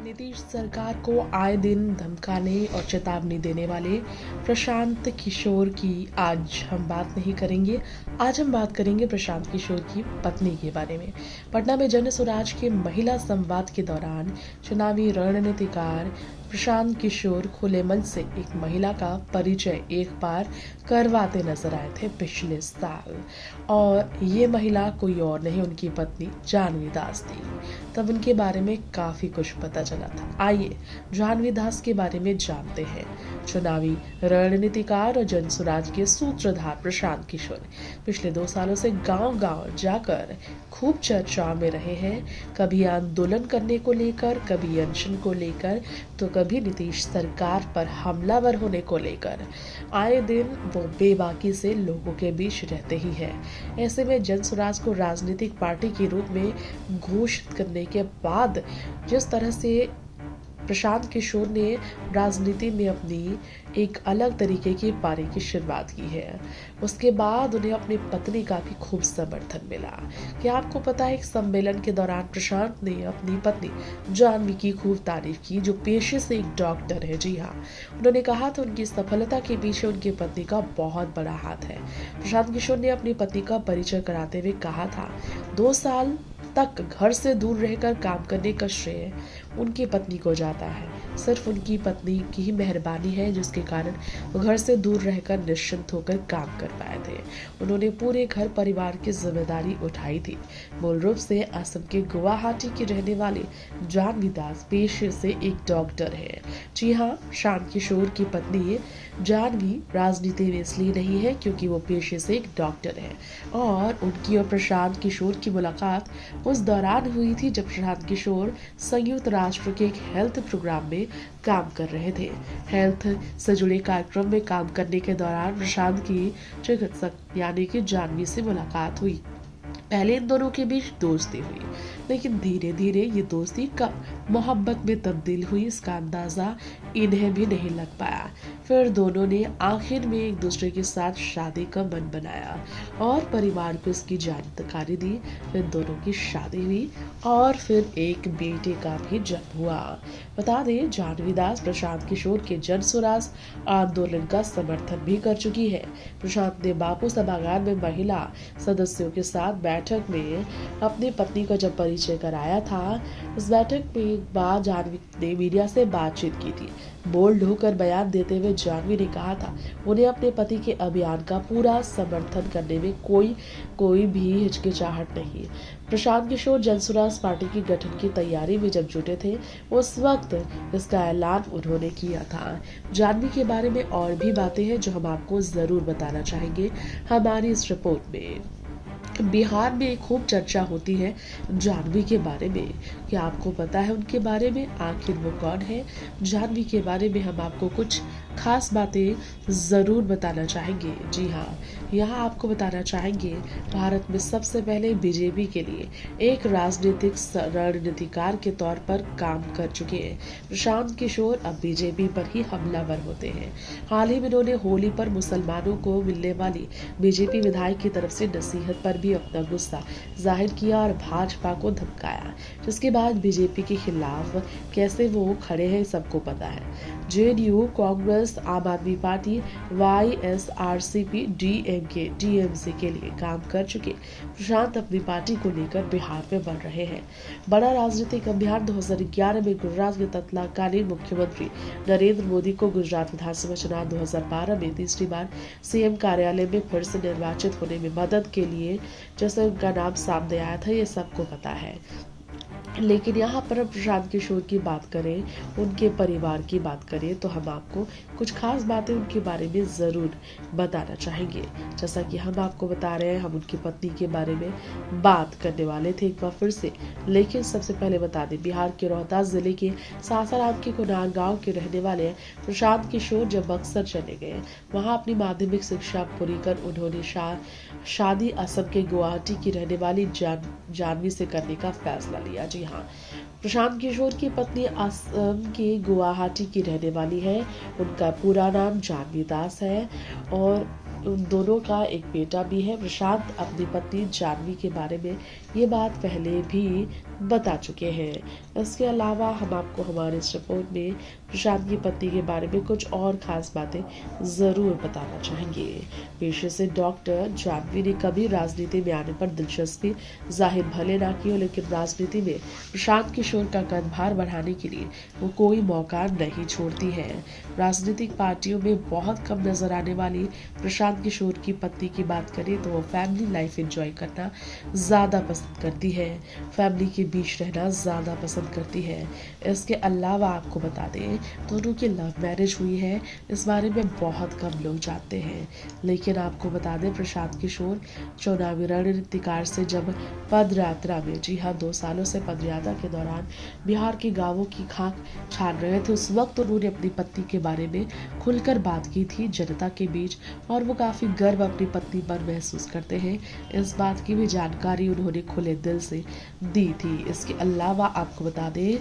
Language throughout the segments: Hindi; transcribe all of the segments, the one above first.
नीतीश सरकार को आए दिन धमकाने और चेतावनी देने वाले प्रशांत किशोर की आज हम बात नहीं करेंगे। आज हम बात करेंगे प्रशांत किशोर की पत्नी के बारे में। पटना में जन स्वराज के महिला संवाद के दौरान चुनावी रणनीतिकार प्रशांत किशोर खुले मन से एक महिला का परिचय एक बार करवाते नजर आए थे पिछले साल, और ये महिला कोई और नहीं उनकी पत्नी जानवी दास थी। तब उनके बारे में काफी कुछ पता चला था। आइए जानवी दास के बारे में जानते हैं। चुनावी रणनीतिकार और जन स्वराज के सूत्रधार प्रशांत किशोर पिछले 2 सालों से गांव-गांव जाकर खूब चर्चा में रहे हैं। कभी आंदोलन करने को लेकर, कभी अनशन को लेकर, तो कभी नीतीश सरकार पर हमलावर होने को लेकर। आए दिन वो बेबाकी से लोगों के बीच रहते ही है। ऐसे में जन स्वराज को राजनीतिक पार्टी के रूप में घोषित करने के बाद जिस तरह से प्रशांत किशोर ने राजनीति में अपनी एक अलग तरीके की पारी की शुरुआत की है, उसके बाद उन्हें अपनी पत्नी का भी खूब समर्थन मिला। क्या आपको पता है, एक सम्मेलन के दौरान प्रशांत ने अपनी पत्नी जानवी की खूब तारीफ की, जो पेशे से एक डॉक्टर है। जी हाँ, उन्होंने कहा था उनकी सफलता के पीछे उनकी पत्नी का बहुत बड़ा हाथ है। प्रशांत किशोर ने अपनी पत्नी का परिचय कराते हुए कहा था, 2 साल तक घर से दूर रहकर काम करने का श्रेय उनकी पत्नी को जाता है। सिर्फ उनकी पत्नी की ही मेहरबानी है जिसके कारण वो घर से दूर रहकर निश्चिंत होकर काम कर पाए थे। उन्होंने पूरे घर परिवार की जिम्मेदारी उठाई थी। मूल रूप से असम के गुवाहाटी की रहने वाली जानवी दास पेशे से एक डॉक्टर है। जी हाँ, प्रशांत किशोर की पत्नी जानवी राजनीति में इसलिए नहीं है क्योंकि वो पेशे से एक डॉक्टर है, और उनकी और प्रशांत किशोर की मुलाकात उस दौरान हुई थी जब प्रशांत किशोर संयुक्त राष्ट्र के एक हेल्थ प्रोग्राम में काम कर रहे थे। हेल्थ से जुड़े कार्यक्रम में काम करने के दौरान प्रशांत की चिकित्सक यानी कि जानवी से मुलाकात हुई। पहले इन दोनों के बीच दोस्ती हुई, लेकिन धीरे धीरे ये दोस्ती कब मोहब्बत में तब्दील हुई इसका अंदाजा इन्हें भी नहीं लग पाया। फिर दोनों ने आखिर में एक दूसरे के साथ शादी का मन बनाया और परिवार को इसकी जानकारी दी। फिर दोनों की शादी हुई और फिर एक बेटे का भी जन्म हुआ। बता दें, जानवी दास प्रशांत किशोर के जन स्वराज आंदोलन का समर्थन भी कर चुकी है। प्रशांत ने बापू सभागार में महिला सदस्यों के साथ बैठक में अपनी पत्नी का जब परिचय कराया था, उस बैठक में एक बार जानवी ने मीडिया से बातचीत की थी। बोल्ड होकर बयान देते हुए जानवी ने कहा था उन्हें अपने पति के अभियान का पूरा समर्थन करने में कोई भी हिचकिचाहट नहीं। प्रशांत किशोर जन स्वराज पार्टी की गठन की तैयारी में जब जुटे थे, उस वक्त इसका ऐलान उन्होंने किया था। जानवी के बारे में और भी बातें हैं जो हम आपको जरूर बताना चाहेंगे हमारी इस रिपोर्ट में। बिहार में खूब चर्चा होती है जानवी के बारे में। क्या आपको पता है उनके बारे में, आखिर वो कौन है? जानवी के बारे में हम आपको कुछ खास बातें जरूर बताना चाहेंगे। जी हाँ, यहाँ आपको बताना चाहेंगे भारत में सबसे पहले बीजेपी के लिए एक राजनीतिक रणनीतिकार के तौर पर काम कर चुके हैं प्रशांत किशोर अब बीजेपी पर ही हमलावर होते हैं। हाल ही में उन्होंने होली पर मुसलमानों को मिलने वाली बीजेपी विधायक की तरफ से नसीहत पर भी अपना गुस्सा जाहिर किया और भाजपा को धमकाया, जिसके बाद बीजेपी के खिलाफ कैसे वो खड़े हैं सबको पता है। जेडीयू, कांग्रेस, आम आदमी पार्टी, वाईएसआरसीपी, डीएमके, टीएमसी के लिए काम कर चुके प्रशांत अपनी पार्टी को लेकर बिहार में बढ़ रहे हैं। बड़ा राजनीतिक अभियान 2011 में गुजरात के तत्कालीन मुख्यमंत्री नरेंद्र मोदी को गुजरात विधानसभा चुनाव 2012 में तीसरी बार सीएम कार्यालय में फिर से निर्वाचित होने में मदद के लिए जैसे उनका नाम सामने आया था, ये सबको पता है। लेकिन यहाँ पर अब प्रशांत किशोर की बात करें, उनके परिवार की बात करें, तो हम आपको कुछ खास बातें उनके बारे में ज़रूर बताना चाहेंगे। जैसा कि हम आपको बता रहे हैं, हम उनकी पत्नी के बारे में बात करने वाले थे एक बार फिर से। लेकिन सबसे पहले बता दें, बिहार के रोहतास जिले के सासाराम के कुनार गाँव के रहने वाले प्रशांत किशोर जब बक्सर चले गए, वहाँ अपनी माध्यमिक शिक्षा पूरी कर उन्होंने शादी असम के गुवाहाटी की रहने वाली जानवी से करने का फैसला लिया। जी हाँ, प्रशांत किशोर की पत्नी असम के गुवाहाटी की रहने वाली है। उनका पूरा नाम जानवी दास है और उन दोनों का एक बेटा भी है। प्रशांत अपनी पत्नी जानवी के बारे में ये बात पहले भी बता चुके हैं। इसके अलावा हम आपको हमारे इस रिपोर्ट में प्रशांत की पत्नी के बारे में कुछ और खास बातें ज़रूर बताना चाहेंगे। पेशे से डॉक्टर, जानवी ने कभी राजनीति में आने पर दिलचस्पी जाहिर भले ना की हो, लेकिन राजनीति में प्रशांत किशोर का कदभार बढ़ाने के लिए वो कोई मौका नहीं छोड़ती है। राजनीतिक पार्टियों में बहुत कम नजर आने वाली प्रशांत किशोर की पत्नी की बात करें तो वो फैमिली लाइफ एंजॉय करना ज़्यादा पसंद करती है, फैमिली के बीच रहना ज़्यादा पसंद करती है। इसके अलावा आपको बता दें, दोनों की लव मैरिज हुई है। इस बारे में बहुत कम लोग जानते हैं, लेकिन आपको बता दें प्रशांत किशोर चुनावी रणनीतिकार से जब पद यात्रा में, जी हाँ 2 सालों से पद यात्रा के दौरान बिहार के गांवों की खाक छान रहे थे, उस वक्त उन्होंने अपनी पत्नी के बारे में खुलकर बात की थी जनता के बीच, और वो काफ़ी गर्व अपनी पत्नी पर महसूस करते हैं। इस बात की भी जानकारी उन्होंने खुले दिल से दी थी। इसके अलावा आपको बता दें,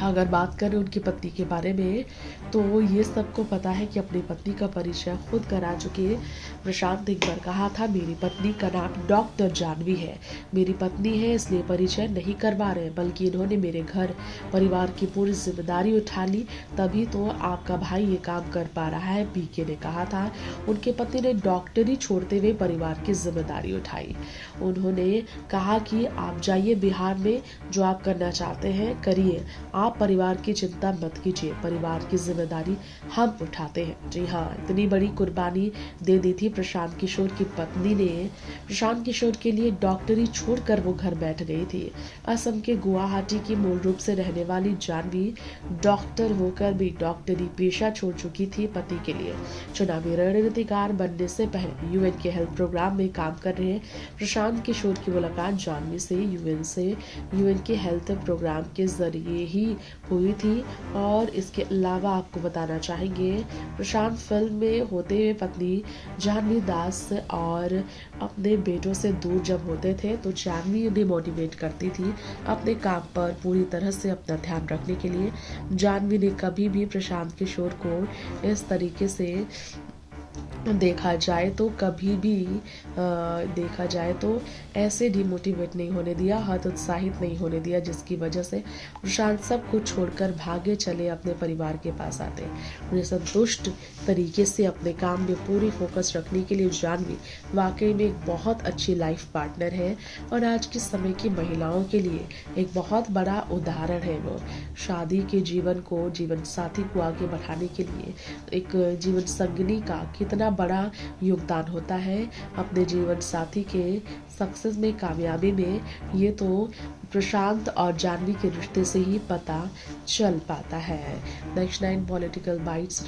अगर बात करें उनकी पत्नी के बारे में, तो ये सबको पता है कि अपनी पत्नी का परिचय खुद करा चुके प्रशांत ने एक बार कहा था, मेरी पत्नी का नाम डॉक्टर जानवी है, मेरी पत्नी है इसलिए परिचय नहीं करवा रहे, बल्कि इन्होंने मेरे घर परिवार की पूरी जिम्मेदारी उठा ली, तभी तो आपका भाई ये काम कर पा रहा है, पीके ने कहा था। उनके पति ने डॉक्टरी छोड़ते हुए परिवार की जिम्मेदारी उठाई। उन्होंने कहा कि आप जाइए बिहार में, जो आप करना चाहते हैं करिए, आप परिवार की चिंता मत कीजिए, परिवार की जिम्मेदारी हम उठाते हैं। जी हाँ, इतनी बड़ी कुर्बानी दे दी थी प्रशांत किशोर की पत्नी ने। प्रशांत किशोर के लिए डॉक्टरी छोड़कर वो घर बैठ गई थी। असम के गुवाहाटी की मूल रूप से रहने वाली जानवी डॉक्टर होकर भी डॉक्टरी पेशा छोड़ चुकी थी पति के लिए। चुनावी रणनीतिकार बनने से पहले यूएन के हेल्थ प्रोग्राम में काम कर रहे प्रशांत किशोर की मुलाकात जानवी से यूएन के हेल्थ प्रोग्राम के जरिए ही हुई थी। और इसके अलावा आपको बताना चाहेंगे, प्रशांत फिल्म में होते हुए पत्नी जानवी दास और अपने बेटों से दूर जब होते थे तो जानवी उन्हें मोटिवेट करती थी अपने काम पर पूरी तरह से अपना ध्यान रखने के लिए। जानवी ने कभी भी प्रशांत किशोर को इस तरीके से देखा जाए तो ऐसे डिमोटिवेट नहीं होने दिया, हतोत्साहित नहीं होने दिया, जिसकी वजह से प्रशांत सब कुछ छोड़कर भागे चले अपने परिवार के पास आते। उन्हें संतुष्ट तरीके से अपने काम में पूरी फोकस रखने के लिए जानवी वाकई में एक बहुत अच्छी लाइफ पार्टनर है और आज के समय की महिलाओं के लिए एक बहुत बड़ा उदाहरण है। वो शादी के जीवन साथी को आगे बढ़ाने के लिए एक जीवन संगिनी का कितना बड़ा योगदान होता है अपने जीवन साथी के सक्सेस में, कामयाबी में, ये तो प्रशांत और जानवी के रिश्ते से ही पता चल पाता है। Next 9 political bytes.